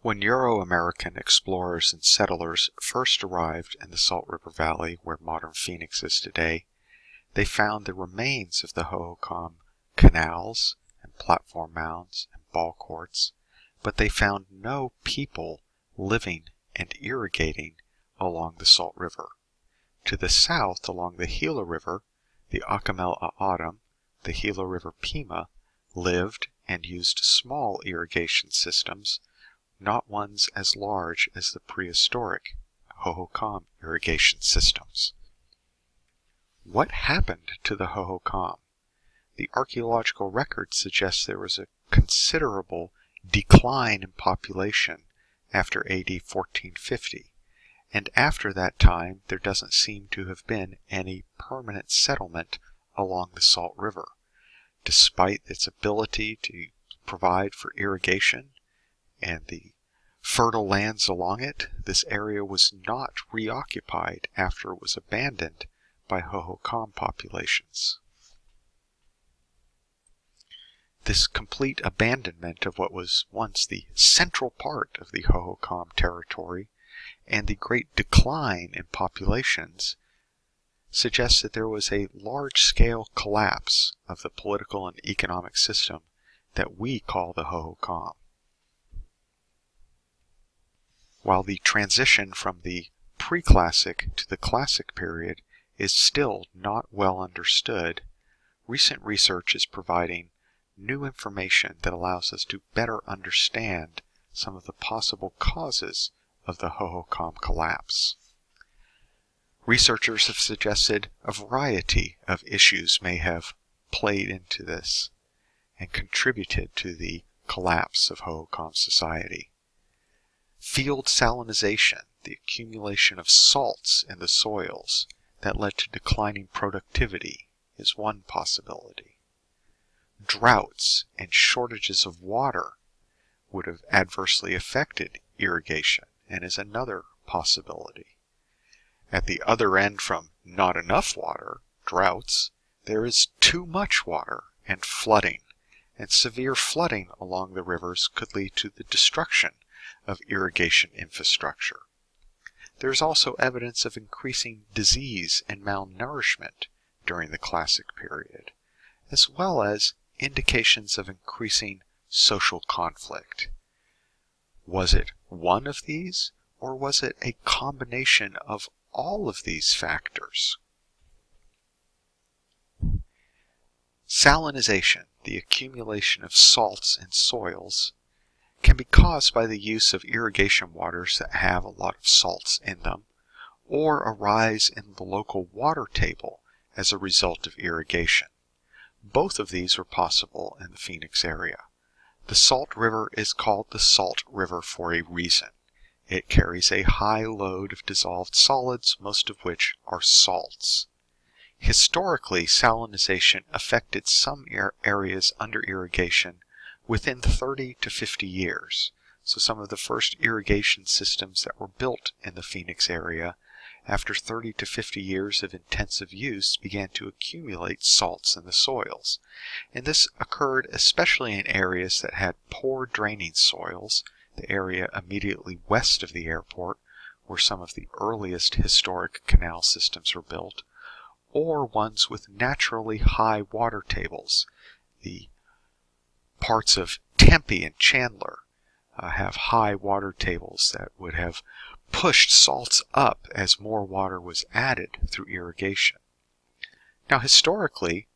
When Euro-American explorers and settlers first arrived in the Salt River Valley where modern Phoenix is today, they found the remains of the Hohokam canals and platform mounds and ball courts, but they found no people living and irrigating along the Salt River. To the south, along the Gila River, the Akamel-A'atam, the Gila River Pima, lived and used small irrigation systems, not ones as large as the prehistoric Hohokam irrigation systems. What happened to the Hohokam? The archaeological record suggests there was a considerable decline in population after AD 1450, and after that time there doesn't seem to have been any permanent settlement along the Salt River. Despite its ability to provide for irrigation and the fertile lands along it, this area was not reoccupied after it was abandoned by Hohokam populations. This complete abandonment of what was once the central part of the Hohokam territory and the great decline in populations suggests that there was a large-scale collapse of the political and economic system that we call the Hohokam. While the transition from the pre-classic to the classic period is still not well understood, recent research is providing new information that allows us to better understand some of the possible causes of the Hohokam collapse. Researchers have suggested a variety of issues may have played into this and contributed to the collapse of Hohokam society. Field salinization, the accumulation of salts in the soils that led to declining productivity, is one possibility. Droughts and shortages of water would have adversely affected irrigation and is another possibility. At the other end from not enough water, droughts, there is too much water and flooding, and severe flooding along the rivers could lead to the destruction of irrigation infrastructure. There is also evidence of increasing disease and malnourishment during the classic period, as well as indications of increasing social conflict. Was it one of these, or was it a combination of all of these factors? Salinization, the accumulation of salts in soils, can be caused by the use of irrigation waters that have a lot of salts in them, or a rise in the local water table as a result of irrigation. Both of these are possible in the Phoenix area. The Salt River is called the Salt River for a reason. It carries a high load of dissolved solids, most of which are salts. Historically, salinization affected some areas under irrigation within 30 to 50 years. So some of the first irrigation systems that were built in the Phoenix area after 30 to 50 years of intensive use began to accumulate salts in the soils. And this occurred especially in areas that had poor draining soils, the area immediately west of the airport, where some of the earliest historic canal systems were built, or ones with naturally high water tables. The parts of Tempe and Chandler have high water tables that would have pushed salts up as more water was added through irrigation. Now, historically,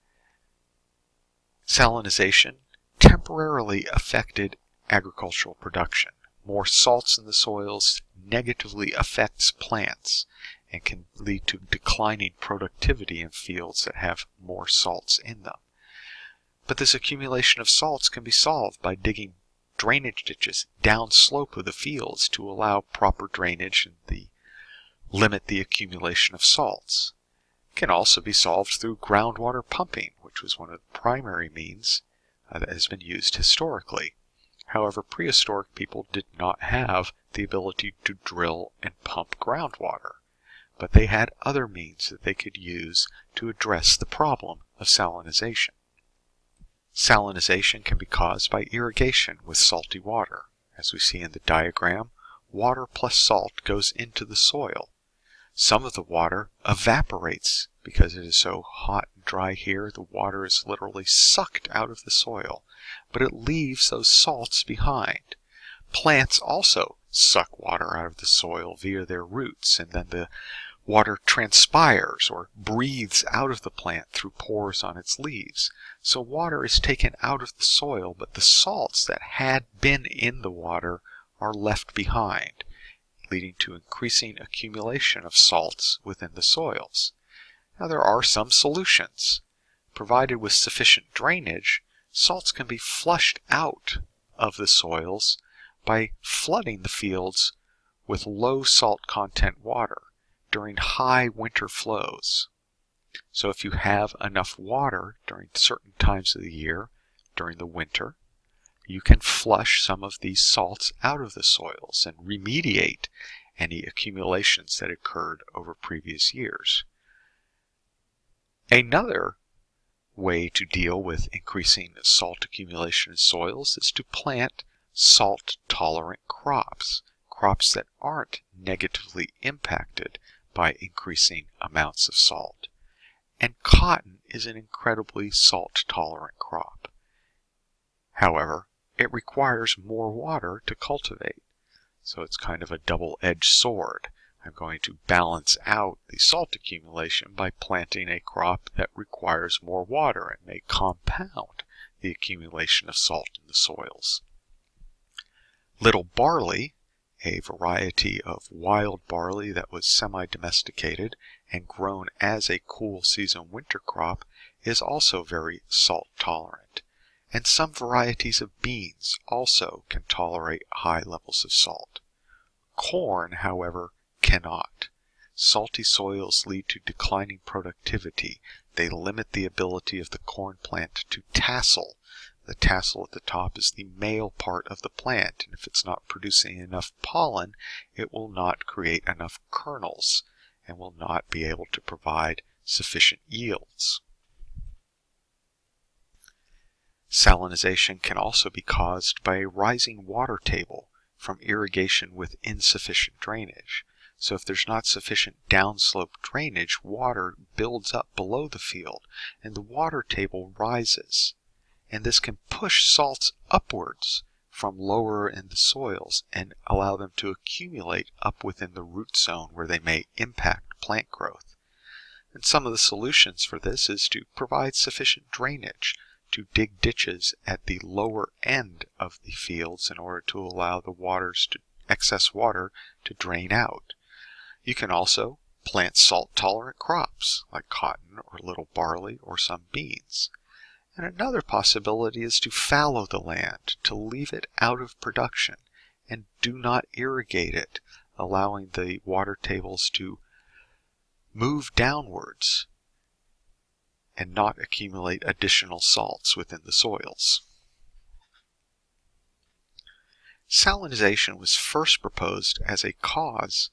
salinization temporarily affected agricultural production. More salts in the soils negatively affects plants and can lead to declining productivity in fields that have more salts in them. But this accumulation of salts can be solved by digging drainage ditches downslope of the fields to allow proper drainage and limit the accumulation of salts. It can also be solved through groundwater pumping, which was one of the primary means that has been used historically. However, prehistoric people did not have the ability to drill and pump groundwater, but they had other means that they could use to address the problem of salinization. Salinization can be caused by irrigation with salty water, As we see in the diagram, water plus salt goes into the soil. Some of the water evaporates because it is so hot and dry here. The water is literally sucked out of the soil, but it leaves those salts behind. Plants also suck water out of the soil via their roots, and then the water transpires or breathes out of the plant through pores on its leaves. So water is taken out of the soil, but the salts that had been in the water are left behind, leading to increasing accumulation of salts within the soils. Now there are some solutions. Provided with sufficient drainage, salts can be flushed out of the soils by flooding the fields with low salt content water during high winter flows. So if you have enough water during certain times of the year, during the winter, you can flush some of these salts out of the soils and remediate any accumulations that occurred over previous years. Another way to deal with increasing salt accumulation in soils is to plant salt-tolerant crops, crops that aren't negatively impacted by increasing amounts of salt. And cotton is an incredibly salt-tolerant crop. However, it requires more water to cultivate, so it's kind of a double-edged sword. I'm going to balance out the salt accumulation by planting a crop that requires more water and may compound the accumulation of salt in the soils. Little barley, a variety of wild barley that was semi-domesticated and grown as a cool season winter crop, is also very salt tolerant. And some varieties of beans also can tolerate high levels of salt. Corn, however, cannot. Salty soils lead to declining productivity. They limit the ability of the corn plant to tassel. The tassel at the top is the male part of the plant, and if it's not producing enough pollen, it will not create enough kernels and will not be able to provide sufficient yields. Salinization can also be caused by a rising water table from irrigation with insufficient drainage. So if there's not sufficient downslope drainage, water builds up below the field and the water table rises. And this can push salts upwards from lower in the soils and allow them to accumulate up within the root zone where they may impact plant growth. And some of the solutions for this is to provide sufficient drainage, to dig ditches at the lower end of the fields in order to allow the excess water to drain out. You can also plant salt-tolerant crops like cotton or little barley or some beans. And another possibility is to fallow the land, to leave it out of production, and do not irrigate it, allowing the water tables to move downwards and not accumulate additional salts within the soils. Salinization was first proposed as a cause,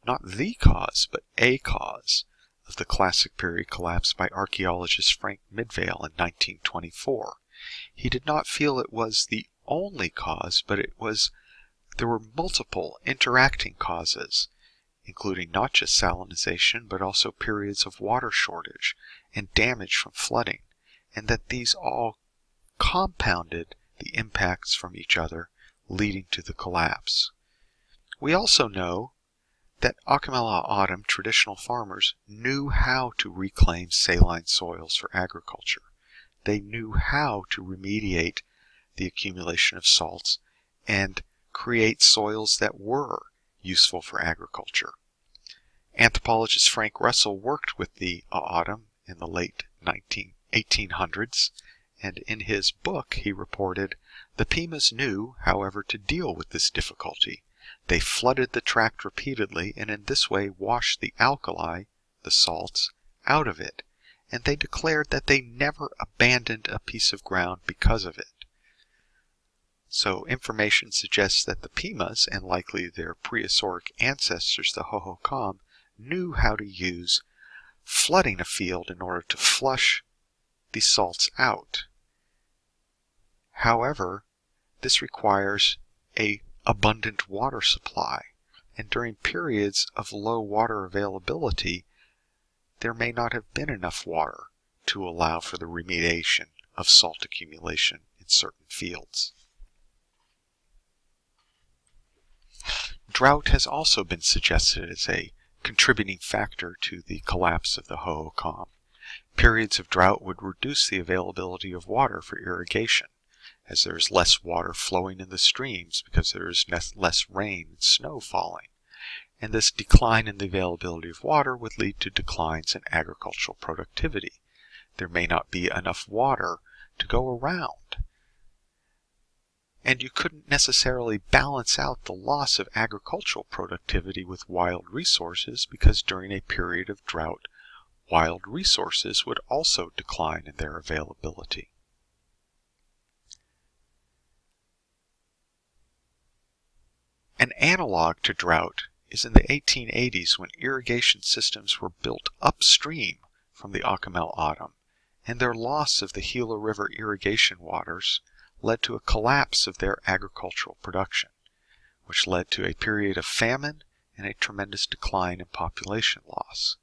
not the cause, but a cause, of the Classic period collapse by archaeologist Frank Midvale in 1924. He did not feel it was the only cause, but there were multiple interacting causes, including not just salinization, but also periods of water shortage and damage from flooding, and that these all compounded the impacts from each other, leading to the collapse. We also know that Autumn traditional farmers knew how to reclaim saline soils for agriculture. They knew how to remediate the accumulation of salts and create soils that were useful for agriculture. Anthropologist Frank Russell worked with the Autumn in the late 1800s, and in his book he reported, "The Pimas knew, however, to deal with this difficulty. They flooded the tract repeatedly and in this way washed the alkali, the salts, out of it, and they declared that they never abandoned a piece of ground because of it." So information suggests that the Pimas, and likely their prehistoric ancestors, the Hohokam, knew how to use flooding a field in order to flush the salts out. However, this requires a abundant water supply, and during periods of low water availability, there may not have been enough water to allow for the remediation of salt accumulation in certain fields. Drought has also been suggested as a contributing factor to the collapse of the Hohokam. Periods of drought would reduce the availability of water for irrigation, as there is less water flowing in the streams because there is less rain and snow falling. And this decline in the availability of water would lead to declines in agricultural productivity. There may not be enough water to go around. And you couldn't necessarily balance out the loss of agricultural productivity with wild resources, because during a period of drought, wild resources would also decline in their availability. An analog to drought is in the 1880s, when irrigation systems were built upstream from the Aucamel and their loss of the Gila River irrigation waters led to a collapse of their agricultural production, which led to a period of famine and a tremendous decline in population loss.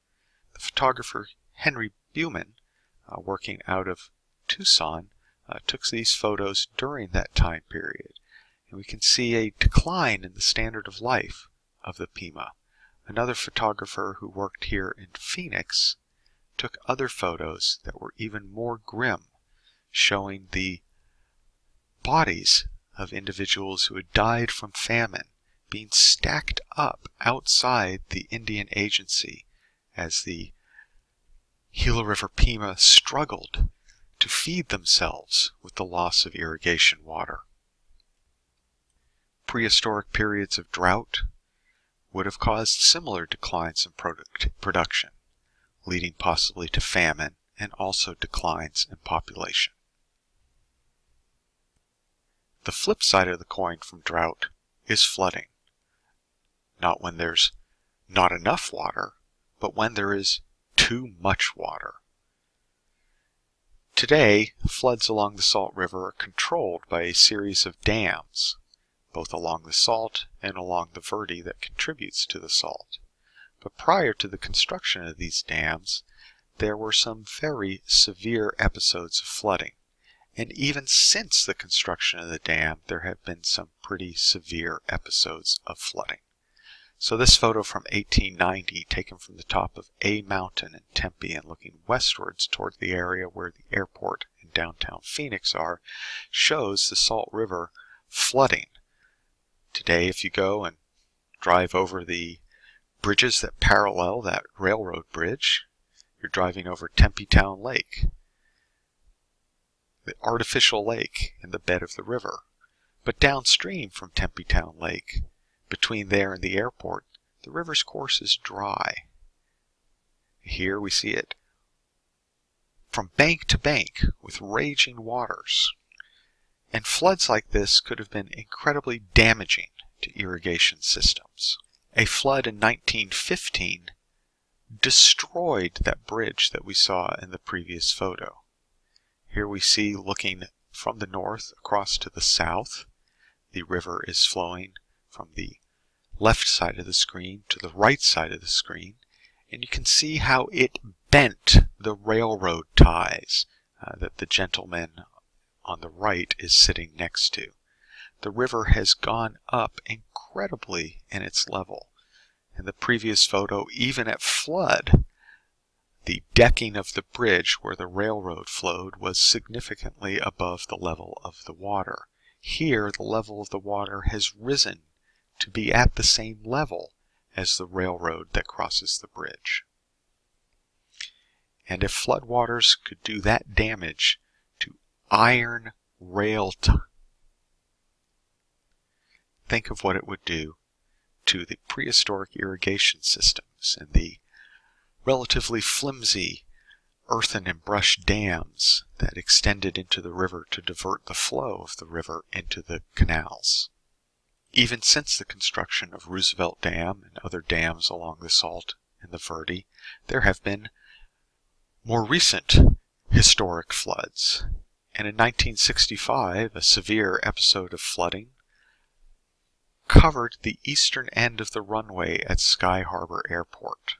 The photographer Henry Buman, working out of Tucson, took these photos during that time period, and we can see a decline in the standard of life of the Pima. Another photographer who worked here in Phoenix took other photos that were even more grim, showing the bodies of individuals who had died from famine being stacked up outside the Indian Agency as the Gila River Pima struggled to feed themselves with the loss of irrigation water. Prehistoric periods of drought would have caused similar declines in production, leading possibly to famine and also declines in population. The flip side of the coin from drought is flooding. Not when there's not enough water, but when there is too much water. Today, floods along the Salt River are controlled by a series of dams, both along the Salt and along the Verde that contributes to the Salt. But prior to the construction of these dams, there were some very severe episodes of flooding. And even since the construction of the dam, there have been some pretty severe episodes of flooding. So this photo from 1890, taken from the top of A Mountain in Tempe and looking westwards toward the area where the airport and downtown Phoenix are, shows the Salt River flooding. Today, if you go and drive over the bridges that parallel that railroad bridge, you're driving over Tempe Town Lake, the artificial lake in the bed of the river. But downstream from Tempe Town Lake, between there and the airport, the river's course is dry. Here we see it from bank to bank with raging waters. And floods like this could have been incredibly damaging to irrigation systems. A flood in 1915 destroyed that bridge that we saw in the previous photo. Here we see, looking from the north across to the south, the river is flowing from the left side of the screen to the right side of the screen, and you can see how it bent the railroad ties that the gentleman on the right is sitting next to. The river has gone up incredibly in its level. In the previous photo, even at flood, the decking of the bridge where the railroad flowed was significantly above the level of the water. Here, the level of the water has risen to be at the same level as the railroad that crosses the bridge. And if floodwaters could do that damage to iron rail think of what it would do to the prehistoric irrigation systems and the relatively flimsy earthen and brush dams that extended into the river to divert the flow of the river into the canals. Even since the construction of Roosevelt Dam and other dams along the Salt and the Verde, there have been more recent historic floods. And in 1965, a severe episode of flooding covered the eastern end of the runway at Sky Harbor Airport.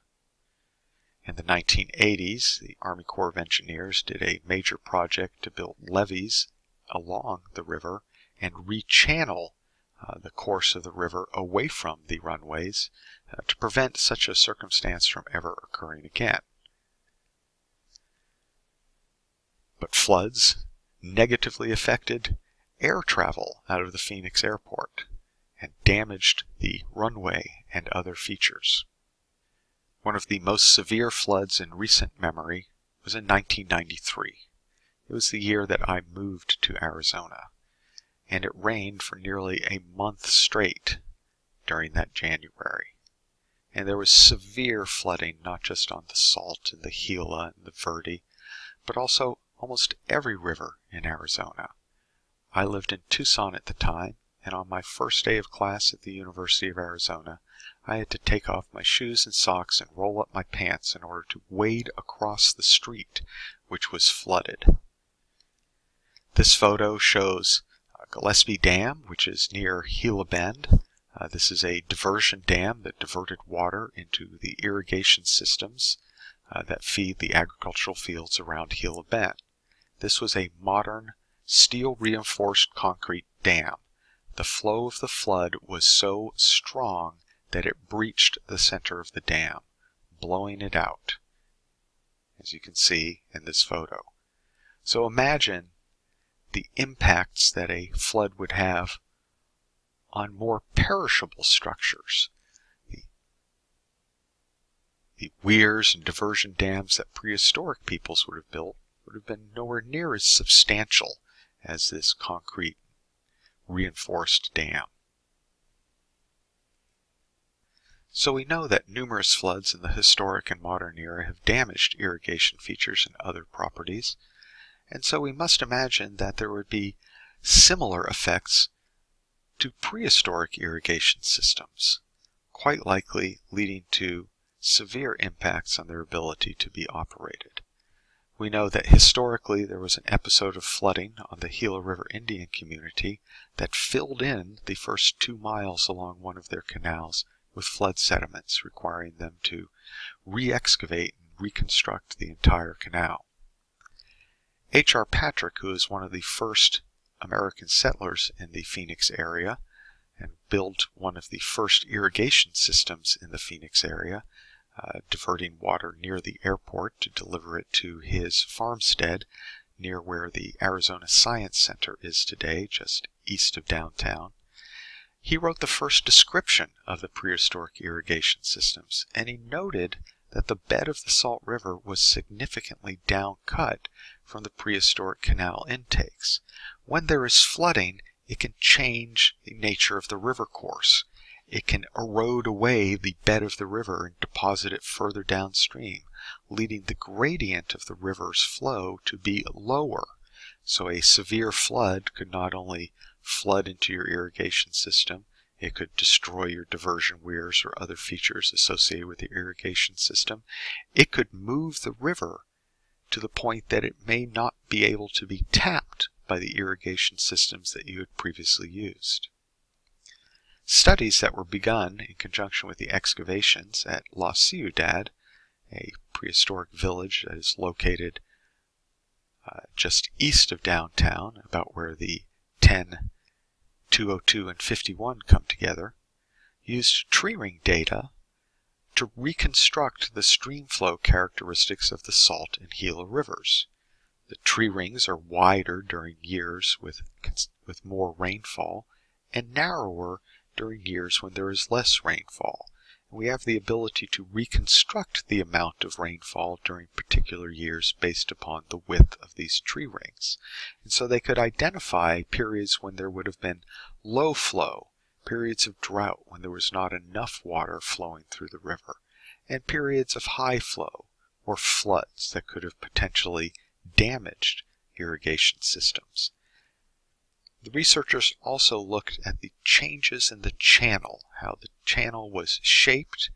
In the 1980s, the Army Corps of Engineers did a major project to build levees along the river and rechannel the course of the river away from the runways to prevent such a circumstance from ever occurring again. But floods negatively affected air travel out of the Phoenix airport and damaged the runway and other features. One of the most severe floods in recent memory was in 1993. It was the year that I moved to Arizona, and it rained for nearly a month straight during that January. And there was severe flooding not just on the Salt and the Gila and the Verde, but also almost every river in Arizona. I lived in Tucson at the time, and on my first day of class at the University of Arizona, I had to take off my shoes and socks and roll up my pants in order to wade across the street, which was flooded. This photo shows Gillespie Dam, which is near Gila Bend. This is a diversion dam that diverted water into the irrigation systems that feed the agricultural fields around Gila Bend. This was a modern steel-reinforced concrete dam. The flow of the flood was so strong that it breached the center of the dam, blowing it out, as you can see in this photo. So imagine the impacts that a flood would have on more perishable structures. The weirs and diversion dams that prehistoric peoples would have built would have been nowhere near as substantial as this concrete reinforced dam. So we know that numerous floods in the historic and modern era have damaged irrigation features and other properties, and so we must imagine that there would be similar effects to prehistoric irrigation systems, quite likely leading to severe impacts on their ability to be operated. We know that historically there was an episode of flooding on the Gila River Indian community that filled in the first 2 miles along one of their canals with flood sediments, requiring them to re-excavate and reconstruct the entire canal. H.R. Patrick, who is one of the first American settlers in the Phoenix area and built one of the first irrigation systems in the Phoenix area, diverting water near the airport to deliver it to his farmstead near where the Arizona Science Center is today, just east of downtown. He wrote the first description of the prehistoric irrigation systems, and he noted that the bed of the Salt River was significantly downcut from the prehistoric canal intakes. When there is flooding, it can change the nature of the river course. It can erode away the bed of the river and deposit it further downstream, leading the gradient of the river's flow to be lower. So a severe flood could not only flood into your irrigation system, it could destroy your diversion weirs or other features associated with the irrigation system. It could move the river to the point that it may not be able to be tapped by the irrigation systems that you had previously used. Studies that were begun in conjunction with the excavations at La Ciudad, a prehistoric village that is located just east of downtown, about where the 10, 202, and 51 come together, used tree ring data to reconstruct the stream flow characteristics of the Salt and Gila rivers. The tree rings are wider during years with more rainfall and narrower during years when there is less rainfall. And we have the ability to reconstruct the amount of rainfall during particular years based upon the width of these tree rings. And so they could identify periods when there would have been low flow, periods of drought when there was not enough water flowing through the river, and periods of high flow or floods that could have potentially damaged irrigation systems. The researchers also looked at the changes in the channel, how the channel was shaped,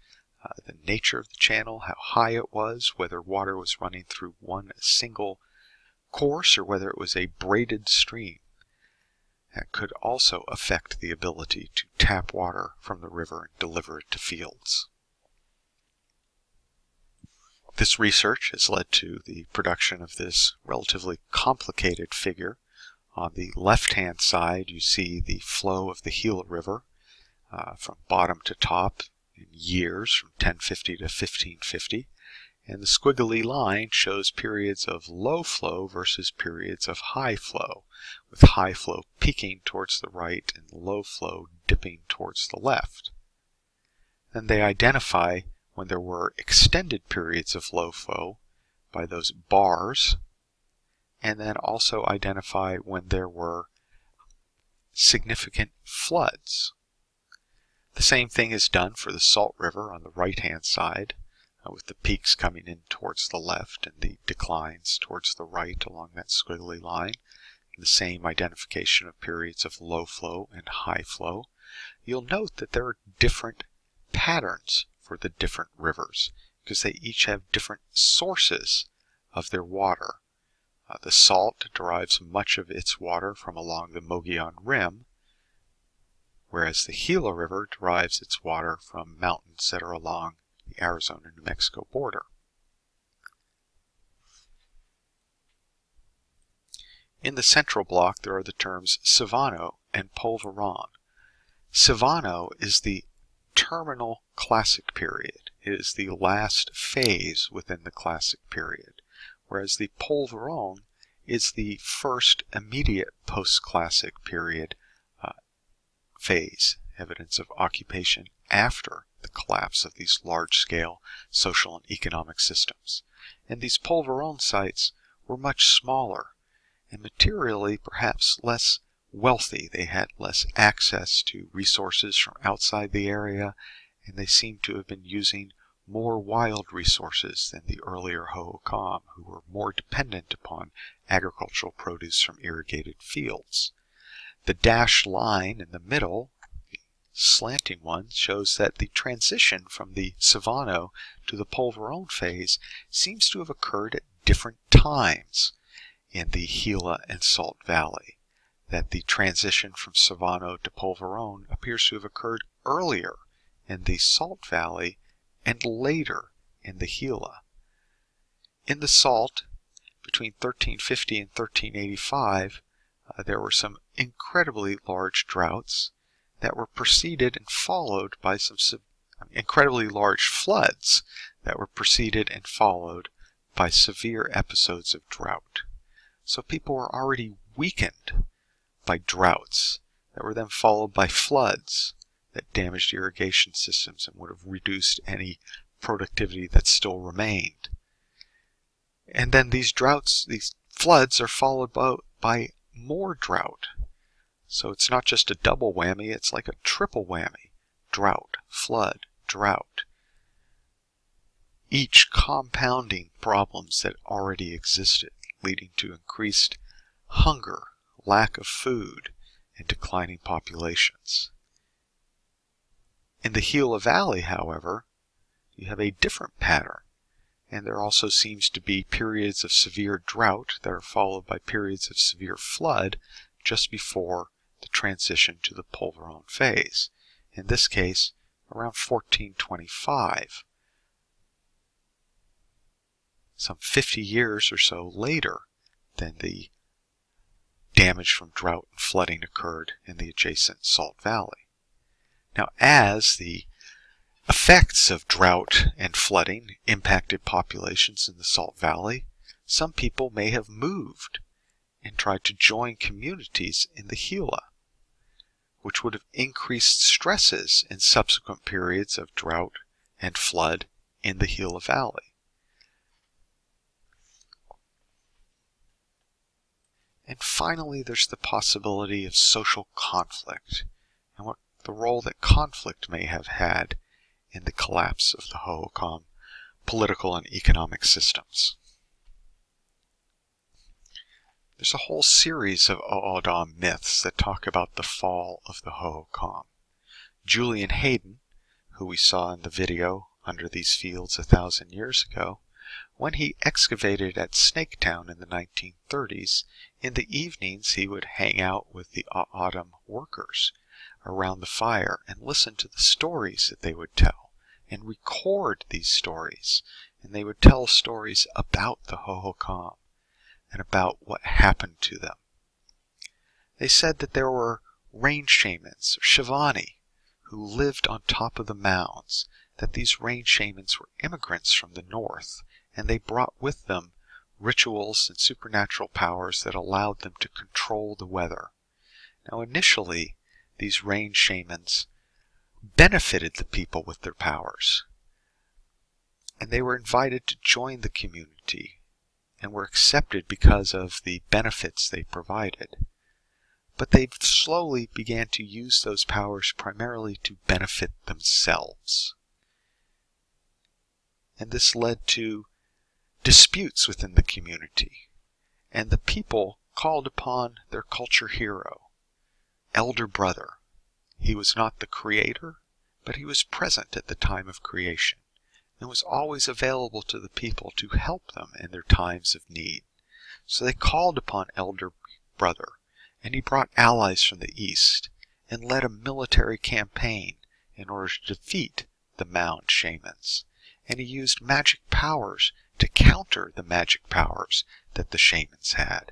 the nature of the channel, how high it was, whether water was running through one single course or whether it was a braided stream. that could also affect the ability to tap water from the river and deliver it to fields. This research has led to the production of this relatively complicated figure. On the left-hand side, you see the flow of the Gila River from bottom to top in years from 1050 to 1550. And the squiggly line shows periods of low flow versus periods of high flow, with high flow peaking towards the right and low flow dipping towards the left. Then they identify when there were extended periods of low flow by those bars, and then also identify when there were significant floods. The same thing is done for the Salt River on the right-hand side, with the peaks coming in towards the left and the declines towards the right along that squiggly line. The same identification of periods of low flow and high flow. You'll note that there are different patterns for the different rivers because they each have different sources of their water. The Salt derives much of its water from along the Mogollon Rim, whereas the Gila River derives its water from mountains that are along the Arizona-New Mexico border. In the central block, there are the terms Savano and Polveron. Savano is the terminal classic period. It is the last phase within the classic period, whereas the Polveron is the first immediate post-classic period phase, evidence of occupation after the collapse of these large-scale social and economic systems. And these Polveron sites were much smaller and materially perhaps less wealthy. They had less access to resources from outside the area, and they seem to have been using more wild resources than the earlier Hohokam, who were more dependent upon agricultural produce from irrigated fields. The dashed line in the middle, the slanting one, shows that the transition from the Savano to the Polveron phase seems to have occurred at different times in the Gila and Salt Valley. That the transition from Savano to Polveron appears to have occurred earlier in the Salt Valley and later in the Gila. In the Salt, between 1350 and 1385, there were some incredibly large droughts that were preceded and followed by some incredibly large floods that were preceded and followed by severe episodes of drought. So people were already weakened by droughts that were then followed by floods that damaged irrigation systems and would have reduced any productivity that still remained. And then these droughts, these floods, are followed by more drought. So it's not just a double whammy, it's like a triple whammy. Drought, flood, drought. Each compounding problems that already existed, leading to increased hunger, lack of food, and declining populations. In the Gila Valley, however, you have a different pattern, and there also seems to be periods of severe drought that are followed by periods of severe flood just before the transition to the Polveron phase. In this case, around 1425. Some 50 years or so later than the damage from drought and flooding occurred in the adjacent Salt Valley. Now, as the effects of drought and flooding impacted populations in the Salt Valley, some people may have moved and tried to join communities in the Gila, which would have increased stresses in subsequent periods of drought and flood in the Gila Valley. And finally, there's the possibility of social conflict and what the role that conflict may have had in the collapse of the Hohokam political and economic systems. There's a whole series of O'odham myths that talk about the fall of the Hohokam. Julian Hayden, who we saw in the video Under These Fields 1,000 years ago, when he excavated at Snaketown in the 1930s, In the evenings, he would hang out with the autumn workers around the fire and listen to the stories that they would tell and record these stories. And they would tell stories about the Hohokam and about what happened to them. They said that there were rain shamans, or Shivani, who lived on top of the mounds, that these rain shamans were immigrants from the north, and they brought with them rituals and supernatural powers that allowed them to control the weather. Now, initially, these rain shamans benefited the people with their powers, and they were invited to join the community and were accepted because of the benefits they provided. But they slowly began to use those powers primarily to benefit themselves. And this led to disputes within the community, and the people called upon their culture hero, Elder Brother. He was not the creator, but he was present at the time of creation, and was always available to the people to help them in their times of need. So they called upon Elder Brother, and he brought allies from the east, and led a military campaign in order to defeat the mound shamans. And he used magic powers to counter the magic powers that the shamans had.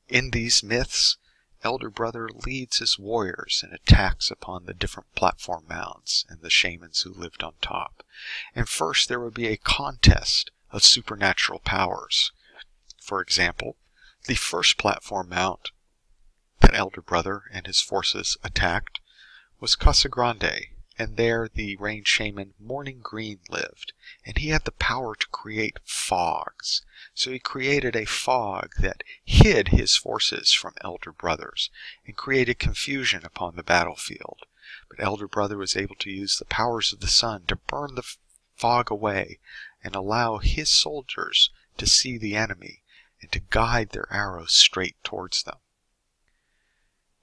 In these myths, Elder Brother leads his warriors in attacks upon the different platform mounds and the shamans who lived on top. And first there would be a contest of supernatural powers. For example, the first platform mount that Elder Brother and his forces attacked was Casa Grande, and there the rain shaman Morning Green lived, and he had the power to create fogs. So he created a fog that hid his forces from Elder Brother's and created confusion upon the battlefield. But Elder Brother was able to use the powers of the sun to burn the fog away and allow his soldiers to see the enemy and to guide their arrows straight towards them.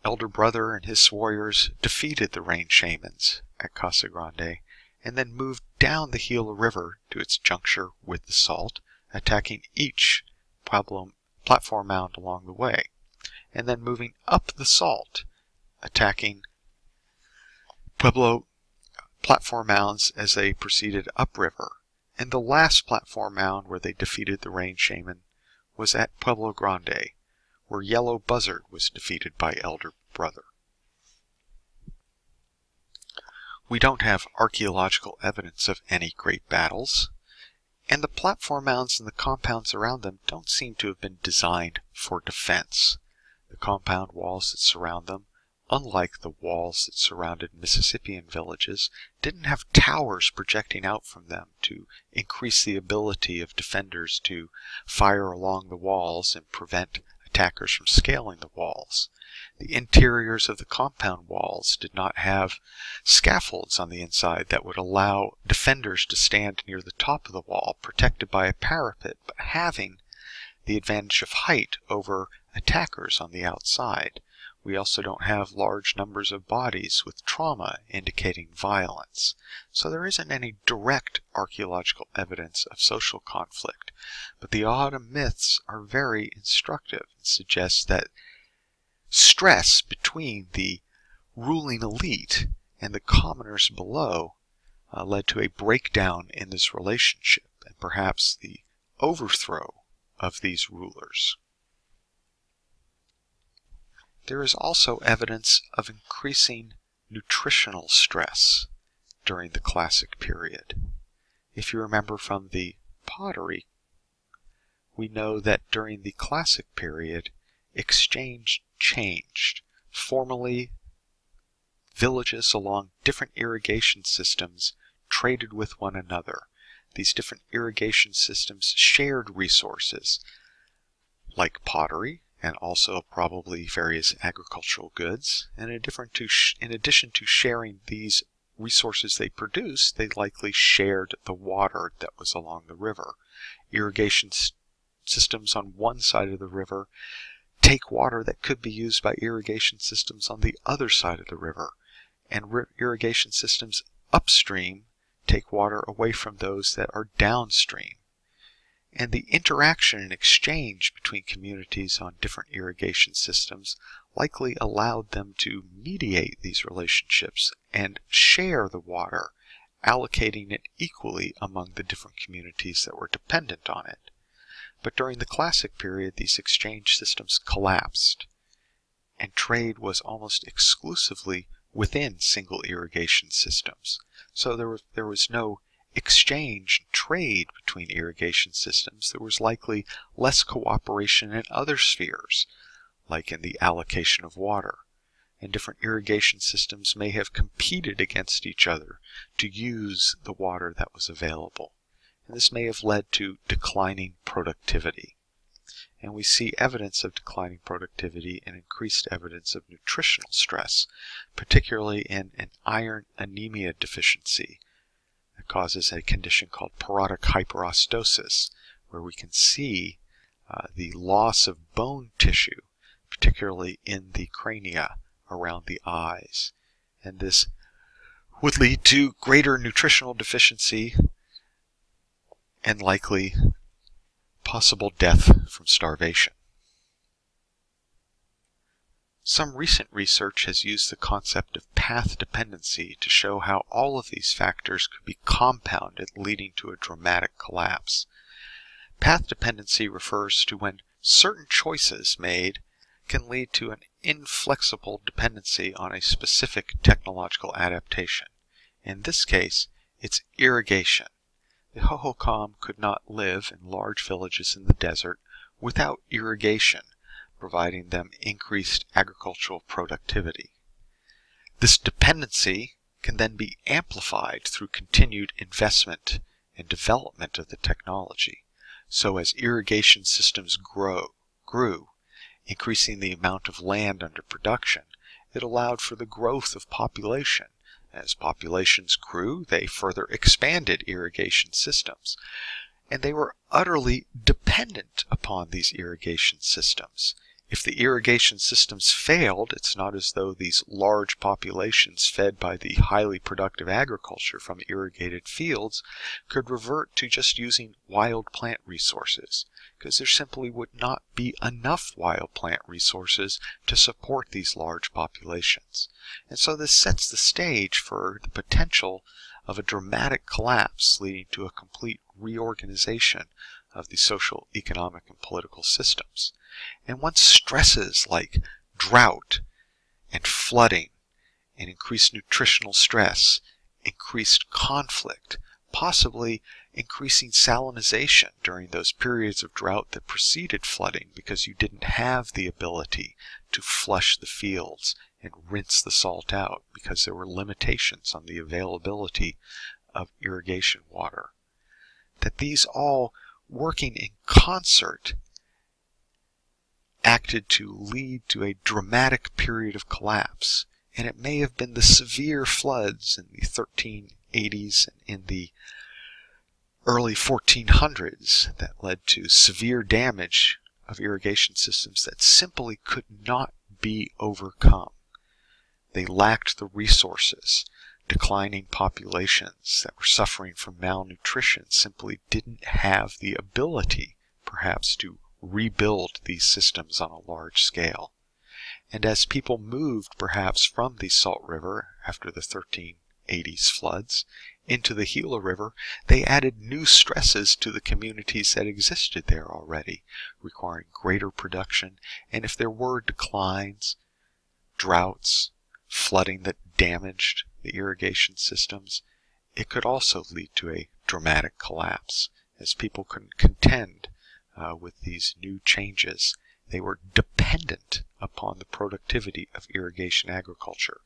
Elder Brother and his warriors defeated the rain shamans at Casa Grande, and then moved down the Gila River to its juncture with the Salt, attacking each platform mound along the way, and then moving up the Salt, attacking Pueblo platform mounds as they proceeded upriver. And the last platform mound where they defeated the rain shaman was at Pueblo Grande, where Yellow Buzzard was defeated by Elder Brother. We don't have archaeological evidence of any great battles, and the platform mounds and the compounds around them don't seem to have been designed for defense. The compound walls that surround them, unlike the walls that surrounded Mississippian villages, didn't have towers projecting out from them to increase the ability of defenders to fire along the walls and prevent attackers from scaling the walls. The interiors of the compound walls did not have scaffolds on the inside that would allow defenders to stand near the top of the wall, protected by a parapet, but having the advantage of height over attackers on the outside. We also don't have large numbers of bodies with trauma indicating violence. So there isn't any direct archaeological evidence of social conflict. But the autumn myths are very instructive and suggest that stress between the ruling elite and the commoners below led to a breakdown in this relationship and perhaps the overthrow of these rulers. There is also evidence of increasing nutritional stress during the Classic period. If you remember from the pottery, we know that during the Classic period, exchange changed. Formerly, villages along different irrigation systems traded with one another. These different irrigation systems shared resources like pottery, and also probably various agricultural goods. And in addition to sharing these resources they produced, they likely shared the water that was along the river. Irrigation systems on one side of the river take water that could be used by irrigation systems on the other side of the river. And irrigation systems upstream take water away from those that are downstream. And the interaction and exchange between communities on different irrigation systems likely allowed them to mediate these relationships and share the water, allocating it equally among the different communities that were dependent on it. But during the Classic period, these exchange systems collapsed, and trade was almost exclusively within single irrigation systems. So there was no exchange and trade between irrigation systems. There was likely less cooperation in other spheres, like in the allocation of water. And different irrigation systems may have competed against each other to use the water that was available. And this may have led to declining productivity. And we see evidence of declining productivity and increased evidence of nutritional stress, particularly in an iron anemia deficiency that causes a condition called porotic hyperostosis, where we can see the loss of bone tissue, particularly in the crania around the eyes. And this would lead to greater nutritional deficiency and likely possible death from starvation. Some recent research has used the concept of path dependency to show how all of these factors could be compounded, leading to a dramatic collapse. Path dependency refers to when certain choices made can lead to an inflexible dependency on a specific technological adaptation. In this case, it's irrigation. The Hohokam could not live in large villages in the desert without irrigation, providing them increased agricultural productivity. This dependency can then be amplified through continued investment and development of the technology. So as irrigation systems grew, increasing the amount of land under production, it allowed for the growth of population. As populations grew, they further expanded irrigation systems, and they were utterly dependent upon these irrigation systems. If the irrigation systems failed, it's not as though these large populations fed by the highly productive agriculture from irrigated fields could revert to just using wild plant resources, because there simply would not be enough wild plant resources to support these large populations. And so this sets the stage for the potential of a dramatic collapse leading to a complete reorganization of the social, economic, and political systems. And once stresses like drought and flooding and increased nutritional stress, increased conflict, possibly increasing salinization during those periods of drought that preceded flooding because you didn't have the ability to flush the fields and rinse the salt out because there were limitations on the availability of irrigation water. That these all working in concert acted to lead to a dramatic period of collapse. And it may have been the severe floods in the 1380s and in the early 1400s that led to severe damage of irrigation systems that simply could not be overcome. They lacked the resources. Declining populations that were suffering from malnutrition simply didn't have the ability, perhaps, to rebuild these systems on a large scale. And as people moved perhaps from the Salt River after the 1380s floods into the Gila River, they added new stresses to the communities that existed there already, requiring greater production. And if there were declines, droughts, flooding that damaged the irrigation systems, it could also lead to a dramatic collapse as people couldn't contend with these new changes. They were dependent upon the productivity of irrigation agriculture.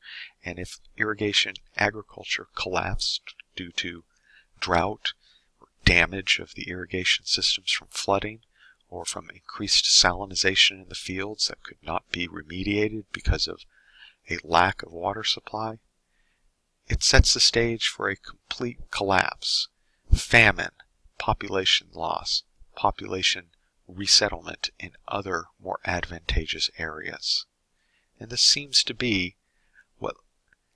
And if irrigation agriculture collapsed due to drought or damage of the irrigation systems from flooding or from increased salinization in the fields that could not be remediated because of a lack of water supply, it sets the stage for a complete collapse, famine, population loss, population resettlement in other more advantageous areas. And this seems to be what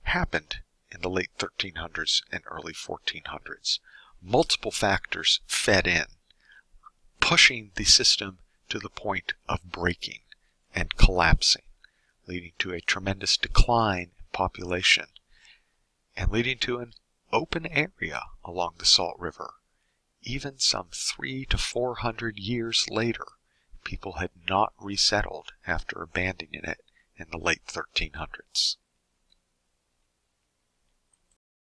happened in the late 1300s and early 1400s. Multiple factors fed in. pushing the system to the point of breaking and collapsing, leading to a tremendous decline in population and leading to an open area along the Salt River. Even some 300 to 400 years later, people had not resettled after abandoning it in the late 1300s.